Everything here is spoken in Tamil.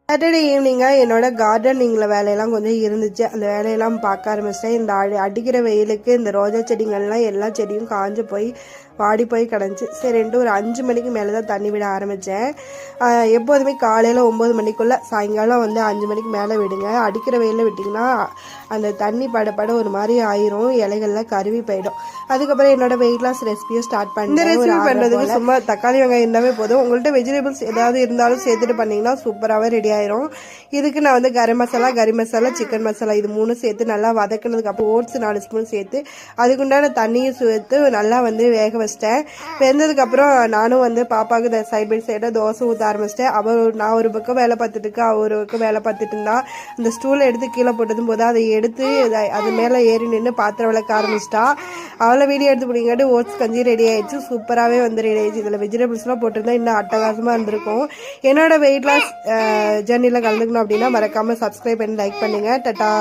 சாட்டர்டே ஈவினிங்காக என்னோட கார்டனிங்கில் வேலையெல்லாம் கொஞ்சம் இருந்துச்சு. அந்த வேலையெல்லாம் பார்க்க ஆரம்பிச்சிட்டேன். இந்த அடிக்கிற வெயிலுக்கு இந்த ரோஜா செடிகள்லாம் எல்லா செடியும் காஞ்சு போய் வாடி போய் கிடந்துச்சு. சரின்ட்டு ஒரு 5 மணிக்கு மேலே தான் தண்ணி விட ஆரம்பித்தேன். எப்போதுமே காலையில் 9 மணிக்குள்ளே, சாயங்காலம் 5 மணிக்கு மேலே விடுங்க. அடிக்கிற வெயிலில் விட்டிங்கன்னா அந்த தண்ணி பட ஒரு மாதிரி ஆயிரும், இலைகள்லாம் கருவி போயிடும். அதுக்கப்புறம் என்னோட வெயிட் லாஸ் ரெசிபியும் ஸ்டார்ட் பண்ணி இந்த ரெசிபி பண்ணுறதுக்கு சும்மா தக்காளி வெங்காயம் இருந்தாவே போதும். உங்கள்கிட்ட வெஜிடபிள்ஸ் ஏதாவது இருந்தாலும் சேர்த்துட்டு பண்ணிங்கன்னா சூப்பராகவே ரெடி ஆயிரும். இதுக்கு நான் கரம் மசாலா, சிக்கன் மசாலா இது 3 சேர்த்து நல்லா வதக்கினதுக்கு அப்புறம் ஓட்ஸ் 4 ஸ்பூன் சேர்த்து அதுக்குண்டான தண்ணியும் சேர்த்து நல்லா வேக வச்சிட்டேன். வெந்ததுக்கப்புறம் நானும் பாப்பாவுக்கு சைட் பை சைடாக தோசை ஊற்ற ஆரம்பிச்சிட்டேன். நான் ஒரு பக்கம் வேலை பார்த்துட்டு இருக்கேன், அவர் ஒரு பக்கம் வேலை பார்த்துட்டு இருந்தா. அந்த ஸ்டூலை எடுத்து கீழே போட்டதும் போது அதை எடுத்து அது மேலே ஏறி நின்று பாத்திரம் விளக்க ஆரம்பிச்சிட்டா. அவளை வீடியோ எடுத்து பிடிங்காட்டி ஓட்ஸ் கஞ்சி ரெடி ஆயிடுச்சு. சூப்பராகவே ரெடி ஆயிடுச்சு. இதில் வெஜிடபிள்ஸ்லாம் போட்டிருந்தா இன்னும் அட்டகாசமாக இருந்திருக்கும். என்னோட வெயிட் லாஸ் ஜர்னியில் கலந்துக்கணும் அப்படின்னா மறக்காமல் சப்ஸ்கிரைப் பண்ணி லைக் பண்ணுங்கள். டட்டா.